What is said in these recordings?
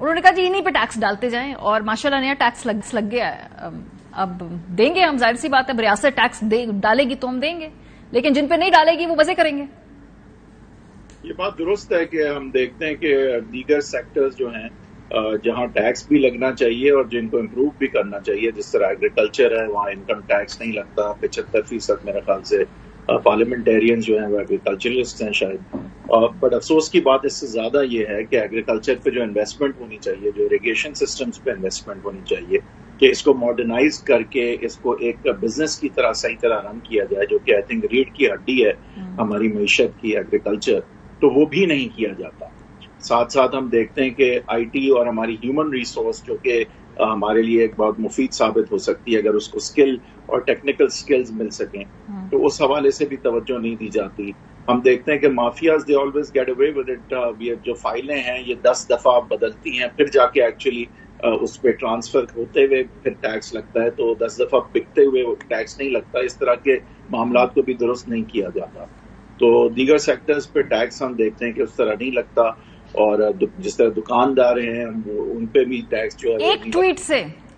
انہوں نے کہا جی انہیں پہ ٹیکس ڈالتے جائیں اور ماشاءاللہ نیا ٹیکس لگ گیا ہے. اب دیں گے ہم, ظاہر سی بات ہے ریاست ٹیکس ڈالے گی تو ہم دیں گے, لیکن جن پہ نہیں ڈالے گی وہ مزے کریں گے. یہ بات درست ہے کہ ہم دیکھتے ہیں کہ دیگر سیکٹرز جو ہیں جہاں ٹیکس بھی لگنا چاہیے اور جن کو امپروو بھی کرنا چاہیے, جس طرح ایگریکلچر ہے وہاں انکم ٹیکس نہیں لگتا, 75% میرے خیال سے پارلیمنٹیرینز جو ہیں وہ ایگریکلچرسٹ ہیں شاید. بٹ افسوس کی بات اس سے زیادہ یہ ہے کہ ایگریکلچر پہ جو انویسٹمنٹ ہونی چاہیے, جو اریگیشن سسٹمز پہ انویسٹمنٹ ہونی چاہیے, کہ اس کو ماڈرنائز کر کے اس کو ایک بزنس کی طرح صحیح طرح رن کیا جائے, جو کہ آئی تھنک ریڑھ کی ہڈی ہے ہماری معیشت کی ایگریکلچر, تو وہ بھی نہیں کیا جاتا. ساتھ ساتھ ہم دیکھتے ہیں کہ آئی ٹی اور ہماری ہیومن ریسورس جو کہ ہمارے لیے ایک بہت مفید ثابت ہو سکتی ہے اگر اس کو اسکل اور ٹیکنیکل سکلز مل سکیں, تو اس حوالے سے بھی توجہ نہیں دی جاتی. ہم دیکھتے ہیں کہ mafias they always get away with it, جو فائلیں ہیں یہ 10 دفعہ بدلتی ہیں, پھر جا کے ایکچولی اس پہ ٹرانسفر ہوتے ہوئے پھر ٹیکس لگتا ہے, تو 10 دفعہ بکتے ہوئے ٹیکس نہیں لگتا. اس طرح کے معاملات کو بھی درست نہیں کیا جاتا. تو دیگر سیکٹرز پہ ٹیکس ہم دیکھتے ہیں کہ اس طرح نہیں لگتا, اور جس طرح دکاندار ہیں ان پہ بھی ٹیکس جو ہے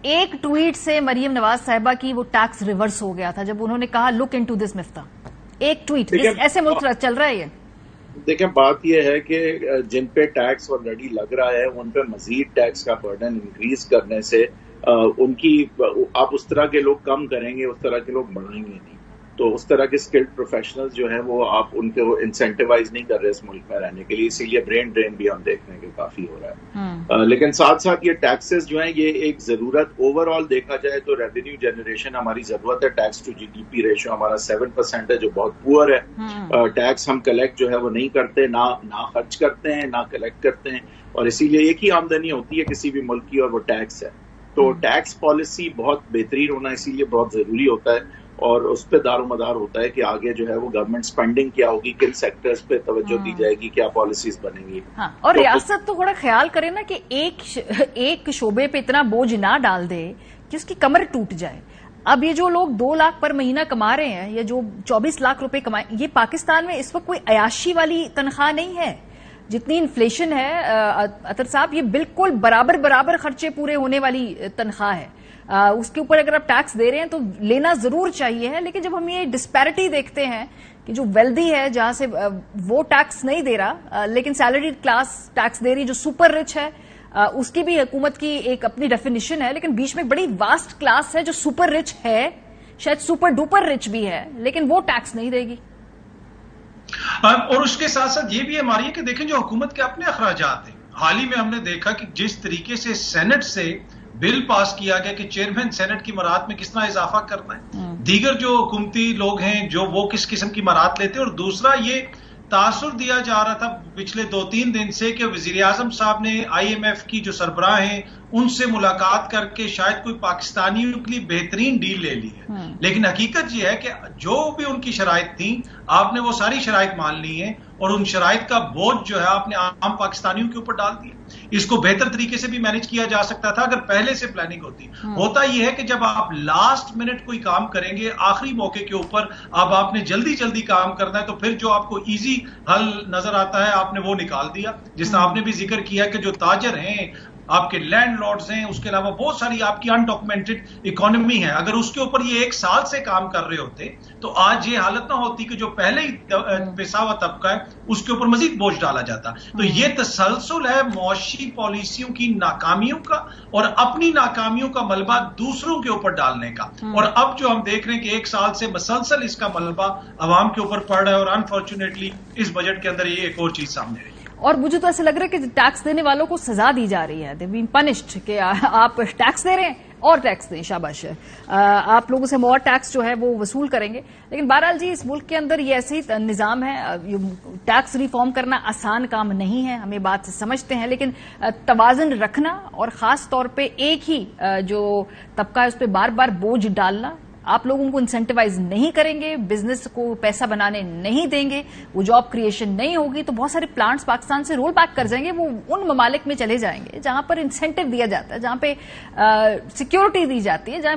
ایک ٹویٹ سے مریم نواز صاحبہ کی وہ ٹیکس ریورس ہو گیا تھا جب انہوں نے کہا لک انٹو دس مفتاح. ایک ٹویٹ, ایسے ملک چل رہا ہے یہ. دیکھیں بات یہ ہے کہ جن پہ ٹیکس آلریڈی لگ رہا ہے ان پہ مزید ٹیکس کا برڈن انکریز کرنے سے ان کی آپ اس طرح کے لوگ کم کریں گے, اس طرح کے لوگ بڑھائیں گے نہیں. تو اس طرح کے اسکلڈ پروفیشنلز جو ہیں وہ آپ ان کو انسینٹیوائز نہیں کر رہے اس ملک میں رہنے کے لیے, اسی لیے برین ڈرین بھی ہم دیکھ رہے ہیں کہ کافی ہو رہا ہے. لیکن ساتھ ساتھ یہ ٹیکسز جو ہیں یہ ایک ضرورت, اوور آل دیکھا جائے تو ریونیو جنریشن ہماری ضرورت ہے. Tax to G D P ratio ہمارا 7% ہے جو بہت پور ہے. ٹیکس ہم کلیکٹ جو ہے وہ نہیں کرتے, نہ خرچ کرتے ہیں نہ کلیکٹ کرتے ہیں, اور اسی لیے ایک ہی آمدنی ہوتی ہے کسی بھی ملک کی اور وہ ٹیکس ہے. تو ٹیکس پالیسی بہت بہترین ہونا اسی لیے بہت ضروری ہوتا ہے, اور اس پہ دار و مدار ہوتا ہے کہ آگے جو ہے وہ گورنمنٹ سپینڈنگ کیا ہوگی, کن سیکٹرز پہ توجہ دی جائے گی, کیا پالیسیز بنیں گی. اور ریاست تو تھوڑا خیال کرے نا کہ ایک شعبے پہ اتنا بوجھ نہ ڈال دے کہ اس کی کمر ٹوٹ جائے. اب یہ جو لوگ 2 لاکھ پر مہینہ کما رہے ہیں یا جو 24 لاکھ روپے کمائے, یہ پاکستان میں اس وقت کوئی عیاشی والی تنخواہ نہیں ہے. جتنی انفلیشن ہے اطہر صاحب, یہ بالکل برابر خرچے پورے ہونے والی تنخواہ ہے. اس کے اوپر اگر آپ ٹیکس دے رہے ہیں تو لینا ضرور چاہیے ہے, لیکن جب ہم یہ ڈسپیرٹی دیکھتے ہیں کہ جو ویلدی ہے جہاں سے وہ ٹیکس نہیں دے رہا لیکن سیلری کلاس ٹیکس دے رہی, جو سپر رچ ہے اس کی بھی حکومت کی ایک اپنی ڈیفینیشن ہے, لیکن بیچ میں بڑی واسٹ کلاس ہے جو سپر رچ ہے, شاید سپر ڈوپر رچ بھی ہے, لیکن وہ ٹیکس نہیں دے گی. اور اس کے ساتھ ساتھ یہ بھی ہماری ہے کہ دیکھیں جو حکومت کے اپنے اخراجات ہیں, حال ہی میں ہم نے دیکھا کہ جس طریقے سے سینٹ سے بل پاس کیا گیا کہ چیئرمین سینٹ کی مراعات میں کس طرح اضافہ کرنا ہے, دیگر جو حکومتی لوگ ہیں جو وہ کس قسم کی مراعات لیتے ہیں. اور دوسرا یہ تاثر دیا جا رہا تھا پچھلے 2-3 دن سے کہ وزیر اعظم صاحب نے IMF کی جو سربراہ ہیں ان سے ملاقات کر کے شاید کوئی پاکستانیوں کے لیے بہترین ڈیل لے لی ہے, لیکن حقیقت یہ ہے کہ جو بھی ان کی شرائط تھیں آپ نے وہ ساری شرائط مان لی ہیں, اور ان شرائط کا بوجھ جو ہے آپ نے عام پاکستانیوں کے اوپر ڈال دیا. اس کو بہتر طریقے سے بھی مینج کیا جا سکتا تھا اگر پہلے سے پلاننگ ہوتی. ہوتا یہ ہے کہ جب آپ لاسٹ منٹ کوئی کام کریں گے آخری موقع کے اوپر, اب آپ نے جلدی کام کرنا ہے, تو پھر جو آپ کو ایزی حل نظر آتا ہے آپ نے وہ نکال دیا. جس طرح آپ نے بھی ذکر کیا کہ جو تاجر ہیں, آپ کے لینڈ لارڈز ہیں, اس کے علاوہ بہت ساری آپ کی انڈاکومنٹڈ اکانومی ہے, اگر اس کے اوپر یہ 1 سال سے کام کر رہے ہوتے تو آج یہ حالت نہ ہوتی کہ جو پہلے ہی پیسہ ہوا طبقہ ہے اس کے اوپر مزید بوجھ ڈالا جاتا. تو یہ تسلسل ہے معاشی پالیسیوں کی ناکامیوں کا اور اپنی ناکامیوں کا ملبہ دوسروں کے اوپر ڈالنے کا. اور اب جو ہم دیکھ رہے ہیں کہ 1 سال سے مسلسل اس کا ملبہ عوام کے اوپر پڑ رہا ہے, اور انفارچونیٹلی اس بجٹ کے اندر یہ ایک اور چیز سامنے آئی. اور مجھے تو ایسا لگ رہا ہے کہ ٹیکس دینے والوں کو سزا دی جا رہی ہے, دے بین پنشڈ, کہ آپ ٹیکس دے رہے ہیں اور ٹیکس دیں, شاباش, آپ لوگوں سے مور ٹیکس جو ہے وہ وصول کریں گے. لیکن بہرحال جی اس ملک کے اندر یہ ایسے ہی نظام ہے, ٹیکس ریفارم کرنا آسان کام نہیں ہے, ہم یہ بات سمجھتے ہیں, لیکن توازن رکھنا اور خاص طور پہ ایک ہی جو طبقہ ہے اس پہ بار بار بوجھ ڈالنا, آپ لوگوں کو انسینٹیوائز نہیں کریں گے, بزنس کو پیسہ بنانے نہیں دیں گے, وہ جاب کریشن نہیں ہوگی, تو بہت سارے پلانٹس پاکستان سے رول بیک کر جائیں گے, وہ ان ممالک میں چلے جائیں گے جہاں پر انسینٹیو دیا جاتا ہے, جہاں پہ سیکیورٹی دی جاتی ہے, جہاں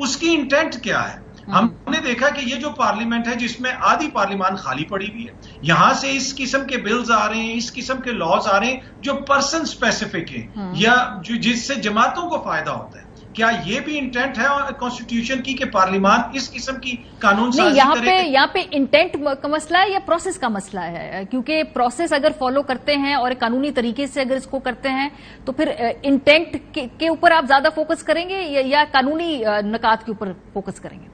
اس کی انٹینٹ کیا ہے. ہم نے دیکھا کہ یہ جو پارلیمنٹ ہے جس میں آدھی پارلیمان خالی پڑی ہوئی ہے, یہاں سے اس قسم کے بلز آ رہے ہیں, اس قسم کے لاز آ رہے ہیں جو پرسن اسپیسیفک ہیں یا جس سے جماعتوں کو فائدہ ہوتا ہے. کیا یہ بھی انٹینٹ ہے کانسٹیٹیوشن کی کہ پارلیمان اس قسم کی قانون سازی کرے؟ یہاں پہ انٹینٹ کا مسئلہ ہے یا پروسیس کا مسئلہ ہے؟ کیونکہ پروسیس اگر فالو کرتے ہیں اور قانونی طریقے سے اگر اس کو کرتے ہیں تو پھر انٹینٹ کے اوپر آپ زیادہ فوکس کریں گے یا قانونی نکات کے اوپر فوکس کریں گے؟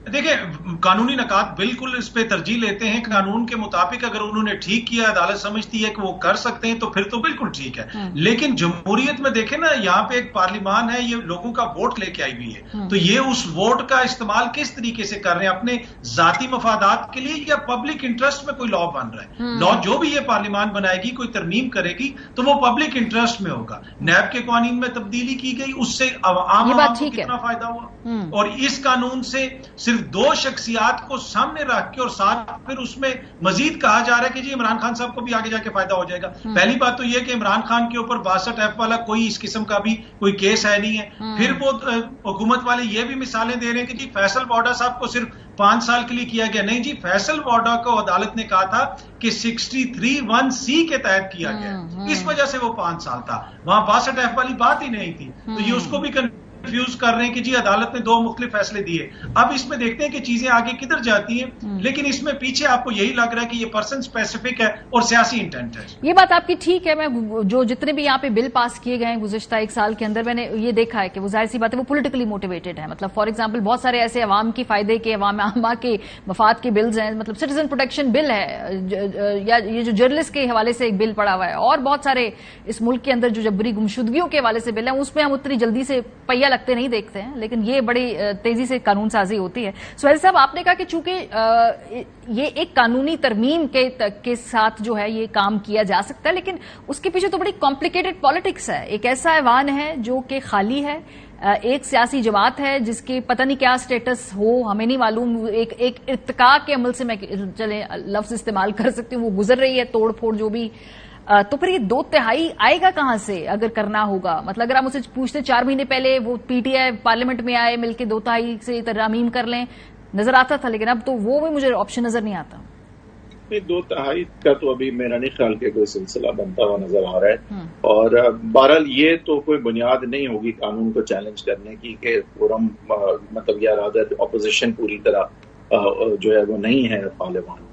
دیکھیں, قانونی نکات بالکل اس پہ ترجیح لیتے ہیں. قانون کے مطابق اگر انہوں نے ٹھیک کیا, عدالت سمجھتی ہے کہ وہ کر سکتے ہیں تو پھر تو بالکل ٹھیک ہے. لیکن جمہوریت میں دیکھیں نا, یہاں پہ ایک پارلیمان ہے, یہ لوگوں کا ووٹ لے کے آئی ہوئی ہے, تو یہ اس ووٹ کا استعمال کس طریقے سے کر رہے ہیں, اپنے ذاتی مفادات کے لیے یا پبلک انٹرسٹ میں کوئی لا بن رہا ہے. لا جو بھی یہ پارلیمان بنائے گی, کوئی ترمیم کرے گی تو وہ پبلک انٹرسٹ میں ہوگا. نیب کے قوانین میں تبدیلی کی گئی, اس سے عام کو کتنا فائدہ ہوا, اور اس قانون سے صرف دو شخصیات کو سامنے رکھ کے اور ساتھ پھر اس میں مزید کہا جا رہا ہے کہ جی عمران خان صاحب کو بھی آگے جا کے فائدہ ہو جائے گا. پہلی بات تو یہ کہ عمران خان کے اوپر 62F والا کوئی اس قسم کا بھی کوئی کیس ہے نہیں ہے. پھر وہ حکومت والے یہ بھی مثالیں دے رہے ہیں کہ جی فیصل ووڈا صاحب کو صرف 5 سال کے لیے کیا گیا. نہیں جی, فیصل ووڈا کو عدالت نے کہا تھا کہ 63(1)(c) کے تحت کیا گیا, اس وجہ سے وہ 5 سال تھا. وہاں 62F والی بات ہی نہیں تھی. تو یہ اس کو بھی کنفیوز کر رہے ہیں کہ جی عدالت نے 2 مختلف فیصلے دیے. اب اس میں دیکھتے ہیں کہ چیزیں آگے کدھر جاتی ہیں, لیکن اس میں پیچھے آپ کو یہی لگ رہا ہے کہ یہ پرسن اسپیسیفک ہے اور سیاسی انٹینٹ ہے. یہ بات آپ کی ٹھیک ہے. میں جو جتنے بھی یہاں پہ بل پاس کیے گئے ہیں گزشتہ 1 سال کے اندر, میں نے یہ دیکھا ہے کہ وہ ظاہر سی بات ہے وہ پولیٹیکلی موٹیویٹڈ ہے. مطلب فار ایگزامپل بہت سارے ایسے عوام کی فائدے کے, عوام عامہ کے مفاد کے بلز ہیں. مطلب سٹیزن پروٹیکشن بل ہے, یا یہ جو جرنلسٹ کے حوالے سے ایک بل پڑا ہوا ہے, اور بہت سارے اس ملک کے اندر جو جبری گمشدگیوں کے حوالے سے بل ہیں, اس میں ہم اتنی جلدی سے پہیہ لگتے نہیں دیکھتے ہیں, لیکن یہ بڑی تیزی سے قانون سازی ہوتی ہے. سہیل صاحب, آپ نے کہا کہ چونکہ یہ ایک قانونی ترمیم کے ساتھ جو ہے یہ کام کیا جا سکتا ہے, لیکن اس کے پیچھے تو بڑی کمپلیکیٹڈ پالیٹکس ہے. ایک ایسا ایوان ہے جو کہ خالی ہے, ایک سیاسی جماعت ہے جس کے پتہ نہیں کیا سٹیٹس ہو, ہمیں نہیں معلوم. ایک ارتقاء کے عمل سے میں چلیں لفظ استعمال کر سکتی ہوں, وہ گزر رہی ہے, توڑ پھوڑ جو بھی. تو پھر یہ 2/3 آئے گا کہاں سے اگر کرنا ہوگا؟ مطلب اگر آپ مجھ سے پوچھتے 4 مہینے پہلے وہ پی ٹی آئی پارلیمنٹ میں آئے, مل کے 2/3 سے ترامیم کر لیں, نظر آتا تھا, لیکن اب تو وہ بھی مجھے آپشن نظر نہیں آتا. 2/3 کا تو ابھی میرا نہیں خیال کہ کوئی سلسلہ بنتا ہوا نظر آ رہا ہے. اور بہرحال یہ تو کوئی بنیاد نہیں ہوگی قانون کو چیلنج کرنے کی کہ فورم مطلب یا رادر اپوزیشن پوری طرح جو ہے وہ نہیں ہے پارلیمان میں.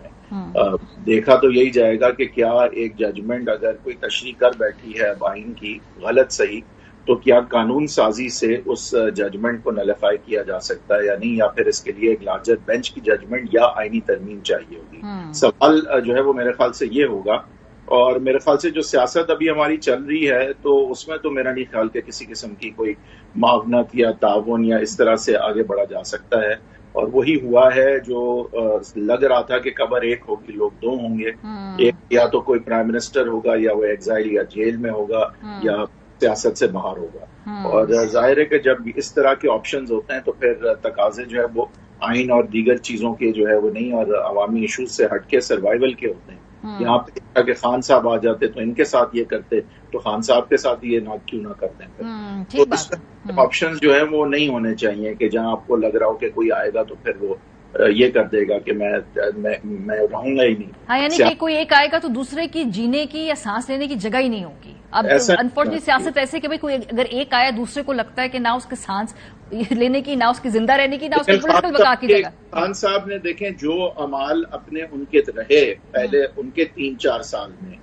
دیکھا تو یہی جائے گا کہ کیا ایک ججمنٹ اگر کوئی تشریح کر بیٹھی ہے آئین کی, غلط صحیح, تو کیا قانون سازی سے اس ججمنٹ کو نلیفائی کیا جا سکتا ہے یا نہیں, یا پھر اس کے لیے ایک لارجر بینچ کی ججمنٹ یا آئینی ترمیم چاہیے ہوگی. سوال جو ہے وہ میرے خیال سے یہ ہوگا. اور میرے خیال سے جو سیاست ابھی ہماری چل رہی ہے تو اس میں تو میرا نہیں خیال کہ کسی قسم کی کوئی معاونت یا تعاون یا اس طرح سے آگے بڑھا جا سکتا ہے. اور وہی ہوا ہے جو لگ رہا تھا کہ قبر ایک ہوگی لوگ 2 ہوں گے. ایک یا تو کوئی پرائم منسٹر ہوگا یا وہ ایگزائل یا جیل میں ہوگا یا سیاست سے باہر ہوگا. اور ظاہر ہے کہ جب اس طرح کے آپشنز ہوتے ہیں تو پھر تقاضے جو ہے وہ آئین اور دیگر چیزوں کے جو ہے وہ نہیں, اور عوامی ایشوز سے ہٹ کے سروائیول کے ہوتے ہیں. یہاں پہ کہ خان صاحب آ جاتے تو ان کے ساتھ یہ کرتے, تو خان صاحب کے ساتھ یہ نہ کیوں نہ کرتے ہیں. تو اس آپشنز جو ہے وہ نہیں ہونے چاہیے کہ جہاں آپ کو لگ رہا ہو کہ کوئی آئے گا تو پھر وہ یہ کر دے گا کہ میں رہوں گا ہی نہیں. ہاں, یعنی کہ کوئی ایک آئے گا تو دوسرے کی جینے کی یا سانس لینے کی جگہ ہی نہیں ہوگی. اب انفارچونیٹلی سیاست ایسے کہ کوئی اگر ایک آیا دوسرے کو لگتا ہے کہ نہ اس کے سانس لینے کی, نہ اس کی زندہ رہنے کی, نہ اس کی پولیٹیکل بقا کی جگہ. خان صاحب نے دیکھیں جو اعمال اپنے ان کے رہے پہلے ان کے 3-4 سال میں,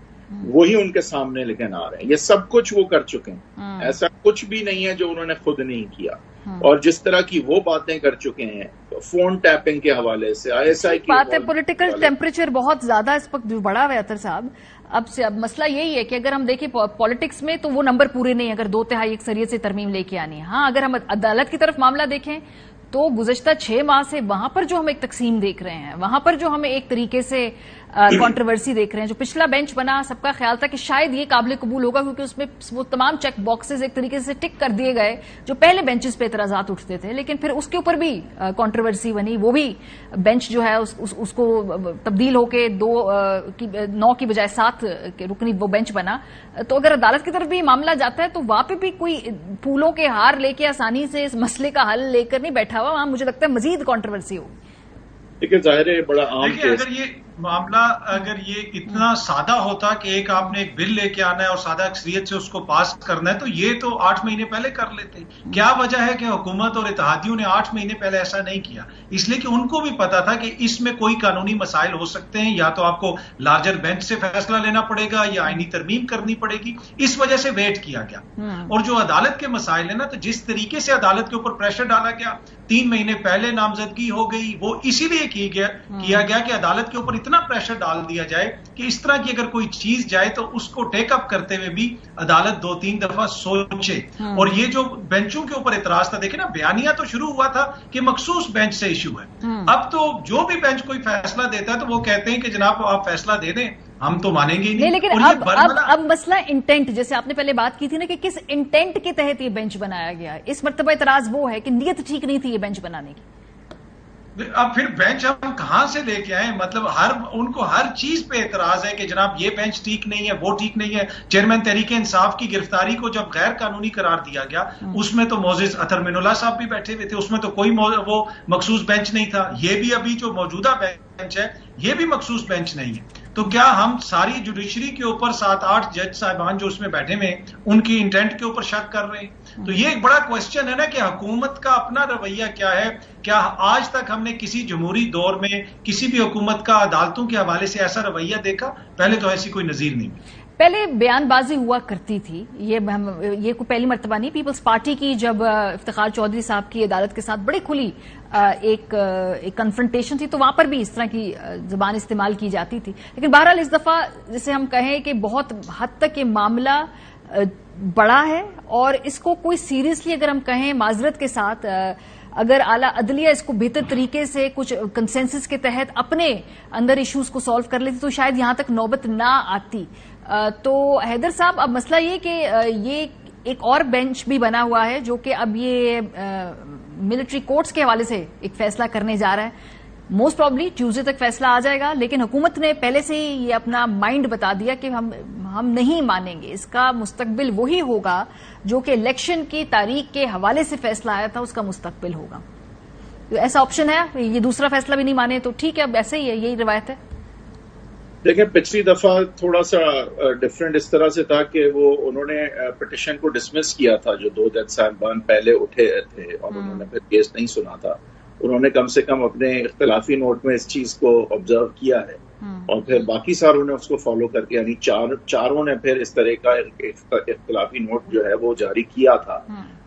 وہی ان کے سامنے لیکن آ رہے ہیں. یہ سب کچھ وہ کر چکے ہیں, ایسا کچھ بھی نہیں ہے جو انہوں نے خود نہیں کیا. اور جس طرح کی وہ باتیں کر چکے ہیں فون ٹیپنگ کے حوالے سے, ISI کی بات ہے, پولیٹیکل ٹیمپریچر بہت زیادہ اس وقت بڑا ہوا ہے اطہر صاحب. اب مسئلہ یہی ہے کہ اگر ہم دیکھیں پالیٹکس میں تو وہ نمبر پورے نہیں, اگر 2/3 اکثریت سے ترمیم لے کے آنی ہے. ہاں, اگر ہم عدالت کی طرف معاملہ دیکھیں تو گزشتہ 6 ماہ سے وہاں پر جو ہم ایک تقسیم دیکھ رہے ہیں, وہاں پر جو ہمیں ایک طریقے سے کنٹروورسی دیکھ رہے ہیں, جو پچھلا بینچ بنا سب کا خیال تھا کہ شاید یہ قابل قبول ہوگا کیونکہ اس میں وہ تمام چیک باکسز ایک طریقے سے ٹک کر دیے گئے جو پہلے بینچز پہ اعتراضات اٹھتے تھے, لیکن پھر اس کے اوپر بھی کنٹروورسی بنی, وہ بھی بینچ جو ہے اس کو تبدیل ہو کے 9 کی بجائے 7 رکنی وہ بینچ بنا. تو اگر عدالت کی طرف بھی معاملہ جاتا ہے تو وہاں پہ بھی کوئی پھولوں کے ہار لے کے آسانی سے اس مسئلے کا حل لے کر نہیں بیٹھا ہوا, وہاں مجھے لگتا ہے مزید کنٹروورسی ہوگی. دیکھیں ظاہر ہے بڑا عام دیکھیے اگر یہ معاملہ اگر یہ اتنا سادہ ہوتا کہ آپ نے ایک بل لے کے آنا ہے اور سادہ اکثریت سے اس کو پاس کرنا ہے تو یہ تو 8 مہینے پہلے کر لیتے. کیا وجہ ہے کہ حکومت اور اتحادیوں نے 8 مہینے پہلے ایسا نہیں کیا؟ اس لیے کہ ان کو بھی پتا تھا کہ اس میں کوئی قانونی مسائل ہو سکتے ہیں, یا تو آپ کو لارجر بینچ سے فیصلہ لینا پڑے گا یا آئینی ترمیم کرنی پڑے گی, اس وجہ سے ویٹ کیا گیا. اور جو عدالت کے مسائل ہیں نا, تو جس طریقے سے عدالت کے اوپر پریشر ڈالا گیا, 3 مہینے پہلے نامزدگی ہو گئی, وہ اسی لیے کیا گیا کہ عدالت کے اوپر اتنا پریشر ڈال دیا جائے کہ اس طرح کی اگر کوئی چیز جائے تو اس کو ٹیک اپ کرتے ہوئے بھی عدالت 2-3 دفعہ سوچے. اور یہ جو بینچوں کے اوپر اعتراض تھا, دیکھیں نا بیانیہ تو شروع ہوا تھا کہ مخصوص بینچ سے ایشو ہے, اب تو جو بھی بینچ کوئی فیصلہ دیتا ہے تو وہ کہتے ہیں کہ جناب آپ فیصلہ دے دیں, ہم تو مانیں گے ہی نہیں. لیکن اب مسئلہ انٹینٹ, جیسے آپ نے پہلے بات کی تھی نا کہ کس انٹینٹ کے تحت یہ بینچ بنایا گیا, اس مرتبہ اعتراض وہ ہے کہ نیت ٹھیک نہیں تھی یہ بینچ بنانے کی. اب پھر بینچ ہم کہاں سے لے کے آئے؟ مطلب ان کو ہر چیز پہ اعتراض ہے کہ جناب یہ بینچ ٹھیک نہیں ہے, وہ ٹھیک نہیں ہے. چیئرمین تحریک انصاف کی گرفتاری کو جب غیر قانونی قرار دیا گیا, اس میں تو معزز اطہر من اللہ صاحب بھی بیٹھے ہوئے تھے, اس میں تو کوئی وہ مخصوص بینچ نہیں تھا. یہ بھی ابھی جو موجودہ بینچ ہے یہ بھی مخصوص بینچ نہیں ہے. تو کیا ہم ساری جوڈیشری کے اوپر 7-8 جج صاحبان جو اس میں بیٹھے ہوئے ان کی انٹینٹ کے اوپر شک کر رہے ہیں؟ تو یہ ایک بڑا کوشچن ہے نا کہ حکومت کا اپنا رویہ کیا ہے. کیا آج تک ہم نے کسی جمہوری دور میں کسی بھی حکومت کا عدالتوں کے حوالے سے ایسا رویہ دیکھا؟ پہلے تو ایسی کوئی نظیر نہیں. پہلے بیان بازی ہوا کرتی تھی, یہ کوئی پہلی مرتبہ نہیں. پیپلز پارٹی کی جب افتخار چودھری صاحب کی عدالت کے ساتھ بڑی کھلی ایک کنفرنٹیشن تھی تو وہاں پر بھی اس طرح کی زبان استعمال کی جاتی تھی. لیکن بہرحال اس دفعہ جسے ہم کہیں کہ بہت حد تک یہ معاملہ بڑا ہے اور اس کو کوئی سیریسلی اگر ہم کہیں معذرت کے ساتھ اگر اعلیٰ عدلیہ اس کو بہتر طریقے سے کچھ کنسنسس کے تحت اپنے اندر ایشوز کو سالو کر لیتی تو شاید یہاں تک نوبت نہ آتی. تو حیدر صاحب, اب مسئلہ یہ کہ یہ ایک اور بینچ بھی بنا ہوا ہے جو کہ اب یہ ملٹری کورٹس کے حوالے سے ایک فیصلہ کرنے جا رہا ہے. موسٹ پرابلی ٹیوزڈے تک فیصلہ آ جائے گا, لیکن حکومت نے پہلے سے ہی یہ اپنا مائنڈ بتا دیا کہ ہم نہیں مانیں گے. اس کا مستقبل وہی ہوگا جو کہ الیکشن کی تاریخ کے حوالے سے فیصلہ آیا تھا, اس کا مستقبل ہوگا. ایسا آپشن ہے, یہ دوسرا فیصلہ بھی نہیں مانے تو ٹھیک ہے, اب ایسے ہی ہے, یہی روایت ہے. دیکھیں پچھلی دفعہ تھوڑا سا ڈفرینٹ اس طرح سے تھا کہ وہ انہوں نے پٹیشن کو ڈسمس کیا تھا جو 2 جج صاحبان پہلے اٹھے تھے اور انہوں نے پھر کیس نہیں سنا تھا. انہوں نے کم سے کم اپنے اختلافی نوٹ میں اس چیز کو آبزرو کیا ہے اور پھر باقی ساروں نے اس کو فالو کر کے, یعنی چاروں نے پھر اس طرح کا اختلافی نوٹ جو ہے وہ جاری کیا تھا.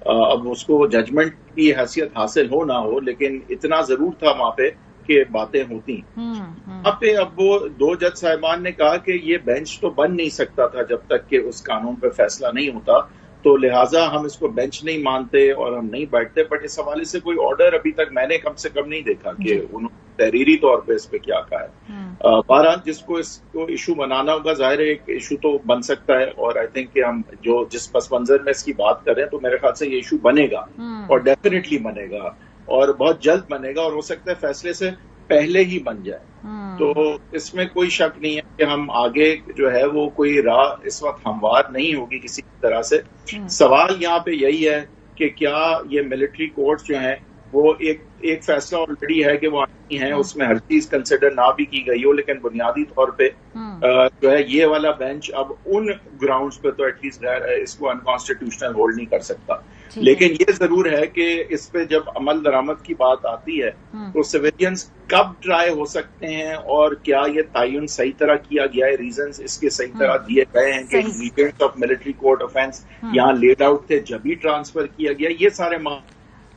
اب اس کو ججمنٹ کی حیثیت حاصل ہو نہ ہو, لیکن اتنا ضرور تھا وہاں پہ کہ باتیں ہوتی. وہاں پہ اب وہ 2 جج صاحبان نے کہا کہ یہ بینچ تو بن نہیں سکتا تھا جب تک کہ اس قانون پہ فیصلہ نہیں ہوتا, تو لہٰذا ہم اس کو بینچ نہیں مانتے اور ہم نہیں بیٹھتے. بٹ اس حوالے سے کوئی آرڈر ابھی تک میں نے کم سے کم نہیں دیکھا کہ انہوں نے تحریری طور پہ اس پہ کیا کہا ہے. بہرحال جس کو اس کو ایشو بنانا ہوگا, ظاہر ہے ایک ایشو تو بن سکتا ہے, اور آئی تھنک کہ ہم جس پس منظر میں اس کی بات کر رہے ہیں تو میرے خیال سے یہ ایشو بنے گا اور ڈیفینیٹلی بنے گا اور بہت جلد بنے گا, اور ہو سکتا ہے فیصلے سے پہلے ہی بن جائے. تو اس میں کوئی شک نہیں ہے کہ ہم آگے جو ہے وہ کوئی راہ اس وقت ہموار نہیں ہوگی کسی طرح سے. سوال یہاں پہ یہی ہے کہ کیا یہ ملٹری کورٹس جو ہیں وہ ایک فیصلہ آلریڈی ہے کہ وہ آئی ہیں, اس میں ہر چیز کنسیڈر نہ بھی کی گئی ہو, لیکن بنیادی طور پہ جو ہے یہ والا بینچ اب ان گراؤنڈز پہ تو ایٹ لیسٹ اس کو انکانسٹیٹیوشنل ہولڈ نہیں کر سکتا. لیکن یہ ضرور ہے کہ اس پہ جب عمل درآمد کی بات آتی ہے تو سویلینس کب ٹرائی ہو سکتے ہیں اور کیا یہ تعین صحیح طرح کیا گیا ہے, ریزنز اس کے صحیح طرح دیے گئے ہیں کہ events of military court offence یہاں لیڈ آؤٹ تھے جب ہی ٹرانسفر کیا گیا, یہ سارے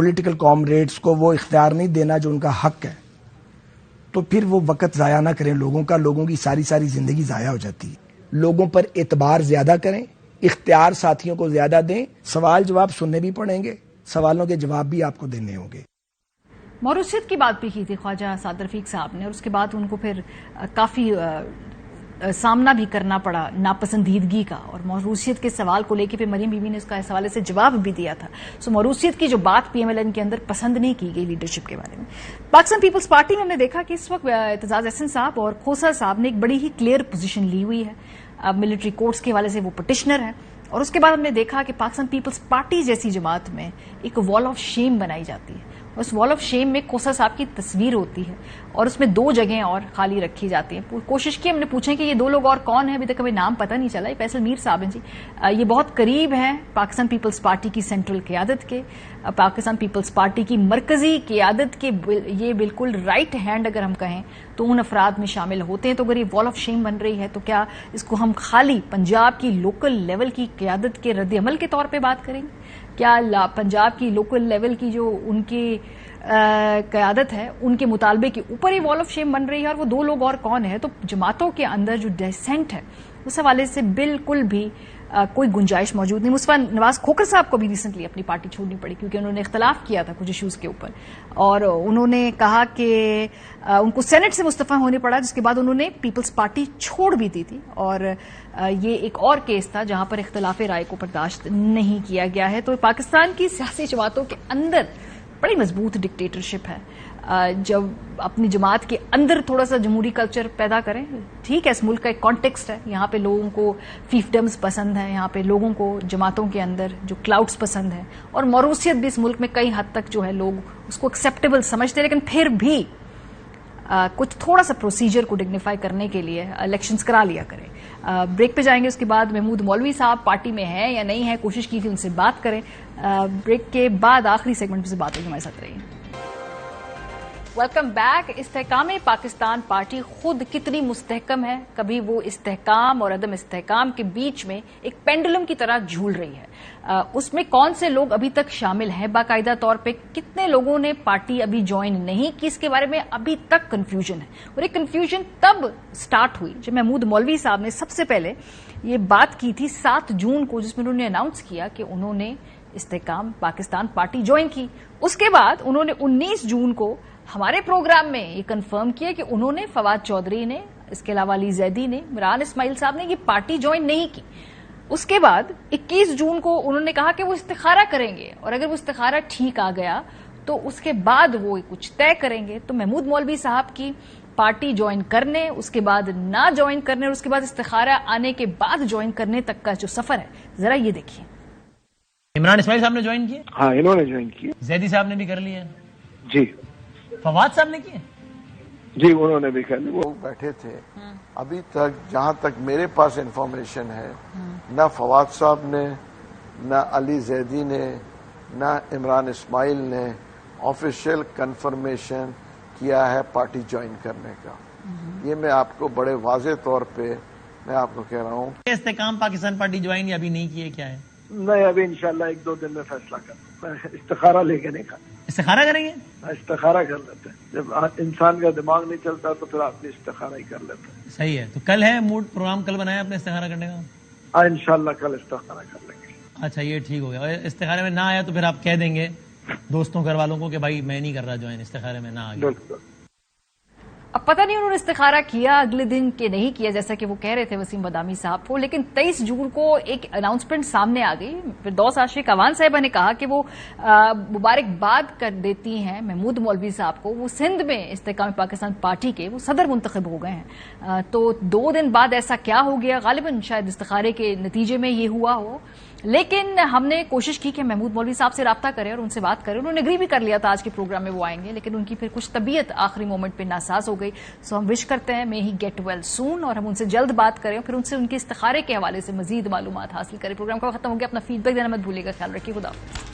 پولیٹیکل کامریڈز کو وہ اختیار نہیں دینا جو ان کا حق ہے، تو پھر وہ وقت ضائع نہ کریں لوگوں کا. لوگوں کی ساری زندگی ضائع ہو جاتی ہے. لوگوں پر اعتبار زیادہ کریں، اختیار ساتھیوں کو زیادہ دیں. سوال جواب سننے بھی پڑیں گے، سوالوں کے جواب بھی آپ کو دینے ہوں گے. موروثیت کی بات بھی کی تھی خواجہ سعد رفیق صاحب نے، اور اس کے بعد ان کو پھر کافی سامنا بھی کرنا پڑا ناپسندیدگی کا، اور موروثیت کے سوال کو لے کے پھر مریم بی بی نے اس کا اس حوالے سے جواب بھی دیا تھا. سو موروثیت کی جو بات پی ایم ایل این کے اندر پسند نہیں کی گئی لیڈرشپ کے بارے میں. پاکستان پیپلز پارٹی میں ہم نے دیکھا کہ اس وقت اعتزاز احسن صاحب اور کھوسا صاحب نے ایک بڑی ہی کلیئر پوزیشن لی ہوئی ہے. اب ملٹری کورٹس کے حوالے سے وہ پٹیشنر ہیں، اور اس کے بعد ہم نے دیکھا کہ پاکستان پیپلز پارٹی جیسی جماعت میں ایک وال آف شیم بنائی جاتی ہے. اس وال آف شیم میں کھوسا صاحب کی تصویر ہوتی ہے، اور اس میں 2 جگہیں اور خالی رکھی جاتی ہیں. کوشش کی ہم نے پوچھیں کہ یہ 2 لوگ اور کون ہیں، ابھی تک ہمیں نام پتہ نہیں چلا. یہ فیصل میر صاحب ہیں جی، یہ بہت قریب ہیں پاکستان پیپلز پارٹی کی سینٹرل قیادت کے، پاکستان پیپلز پارٹی کی مرکزی قیادت کے یہ بالکل رائٹ ہینڈ اگر ہم کہیں تو ان افراد میں شامل ہوتے ہیں. تو اگر یہ وال آف شیم بن رہی ہے تو کیا اس کو ہم خالی پنجاب کی لوکل لیول کی قیادت کے رد عمل کے طور پہ بات کریں گے؟ کیا پنجاب کی لوکل لیول کی جو ان کی قیادت ہے ان کے مطالبے کے اوپر ہی وال آف شیم بن رہی ہے؟ اور وہ 2 لوگ اور کون ہے؟ تو جماعتوں کے اندر جو ڈیسینٹ ہے اس حوالے سے بالکل بھی کوئی گنجائش موجود نہیں. مصطفیٰ نواز کھوکھر صاحب کو بھی ریسنٹلی اپنی پارٹی چھوڑنی پڑی کیونکہ انہوں نے اختلاف کیا تھا کچھ ایشوز کے اوپر، اور انہوں نے کہا کہ ان کو سینٹ سے مستعفی ہونے پڑا، جس کے بعد انہوں نے پیپلز پارٹی چھوڑ بھی دی تھی. اور یہ ایک اور کیس تھا جہاں پر اختلاف رائے کو برداشت نہیں کیا گیا ہے. تو پاکستان کی سیاسی جماعتوں کے اندر بڑی مضبوط ڈکٹیٹرشپ ہے. جب اپنی جماعت کے اندر تھوڑا سا جمہوری کلچر پیدا کریں، ٹھیک ہے اس ملک کا ایک کانٹیکسٹ ہے، یہاں پہ لوگوں کو فیفڈمز پسند ہیں، یہاں پہ لوگوں کو جماعتوں کے اندر جو کلاؤڈز پسند ہیں، اور موروثیت بھی اس ملک میں کئی حد تک جو ہے لوگ اس کو ایکسیپٹیبل سمجھتے ہیں. لیکن پھر بھی کچھ تھوڑا سا پروسیجر کو ڈگنیفائی کرنے کے لیے الیکشنز کرا لیا کریں. بریک پہ جائیں گے، اس کے بعد محمود مولوی صاحب پارٹی میں ہیں یا نہیں ہے، کوشش کی تھی ان سے بات کریں. بریک کے بعد آخری سیگمنٹ سے بات ہوگی، ہمارے ساتھ رہیے. Welcome back. استحکام پاکستان پارٹی خود کتنی مستحکم ہے، کبھی وہ استحکام اور عدم استحکام کے بیچ میں ایک پینڈولم کی طرح جھول رہی ہے. اس میں کون سے لوگ ابھی تک شامل ہیں باقاعدہ طور پہ، کتنے لوگوں نے پارٹی ابھی جوائن نہیں کی، اس کے بارے میں ابھی تک کنفیوژن ہے. اور ایک کنفیوژن تب سٹارٹ ہوئی جب محمود مولوی صاحب نے سب سے پہلے یہ بات کی تھی 7 جون کو، جس میں انہوں نے اناؤنس کیا کہ انہوں نے استحکام پاکستان پارٹی جوائن کی. اس کے بعد انہوں نے 19 جون کو ہمارے پروگرام میں یہ کنفرم کیا کہ انہوں نے، فواد چودھری نے، اس کے علاوہ علی زیدی نے، عمران اسماعیل صاحب نے یہ پارٹی جوائن نہیں کی. اس کے بعد 21 جون کو انہوں نے کہا کہ وہ استخارہ کریں گے، اور اگر وہ استخارہ ٹھیک آ گیا تو اس کے بعد وہ کچھ طے کریں گے. تو محمود مولوی صاحب کی پارٹی جوائن کرنے، اس کے بعد نہ جوائن کرنے، اور اس کے بعد استخارہ آنے کے بعد جوائن کرنے تک کا جو سفر ہے، ذرا یہ دیکھیے. عمران اسماعیل صاحب نے جوائن کیا؟ ہاں انہوں نے جوائن کیا. زیدی صاحب نے بھی کر لیا؟ جی. فواد صاحب نے کیا؟ جی انہوں نے بھی کر لیا. وہ بیٹھے تھے ابھی تک، جہاں تک میرے پاس انفارمیشن ہے، نہ فواد صاحب نے، نہ علی زیدی نے، نہ عمران اسماعیل نے آفیشیل کنفرمیشن کیا ہے پارٹی جوائن کرنے کا. یہ میں آپ کو بڑے واضح طور پہ میں آپ کو کہہ رہا ہوں. استحکام پاکستان پارٹی جوائن یا ابھی نہیں کیے، کیا ہے؟ نہیں، ابھی انشاءاللہ 1-2 دن میں فیصلہ کروں. استخارہ لے کے نہیں کھانا. استخارہ کریں گے؟ استخارہ کر لیتے ہیں. جب انسان کا دماغ نہیں چلتا تو پھر آدمی استخارہ ہی کر لیتا ہے. صحیح ہے. تو کل ہے موڈ پروگرام، کل بنایا اپنے استخارہ کرنے کا؟ ہاں انشاءاللہ کل استخارہ کر لیں گے. اچھا یہ ٹھیک ہو گیا. اور استخارے میں نہ آیا تو پھر آپ کہہ دیں گے دوستوں گھر والوں کو کہ بھائی میں نہیں کر رہا جوائن، استخارے میں نہ آ گیا. بالکل. اب پتہ نہیں انہوں نے استخارہ کیا اگلے دن کہ نہیں کیا، جیسا کہ وہ کہہ رہے تھے وسیم بدامی صاحب کو. لیکن 23 جون کو ایک اناؤنسمنٹ سامنے آ گئی. فردوس عاشق اوان صاحبہ نے کہا کہ وہ مبارکباد کر دیتی ہیں محمود مولوی صاحب کو، وہ سندھ میں استحکام پاکستان پارٹی کے وہ صدر منتخب ہو گئے ہیں. تو 2 دن بعد ایسا کیا ہو گیا، غالباً شاید استخارے کے نتیجے میں یہ ہوا ہو. لیکن ہم نے کوشش کی کہ محمود مولوی صاحب سے رابطہ کریں اور ان سے بات کریں. انہوں نے اگری بھی کر لیا تھا آج کے پروگرام میں وہ آئیں گے، لیکن ان کی پھر کچھ طبیعت آخری مومنٹ پہ ناساز ہو گئی. سو ہم وش کرتے ہیں مے ہی گیٹ ویل سون، اور ہم ان سے جلد بات کریں، پھر ان سے ان کے استخارے کے حوالے سے مزید معلومات حاصل کریں. پروگرام کا ختم ہو گیا. اپنا فیڈ بیک دینا مت بھولیے گا. خیال رکھیے. خدا حافظ.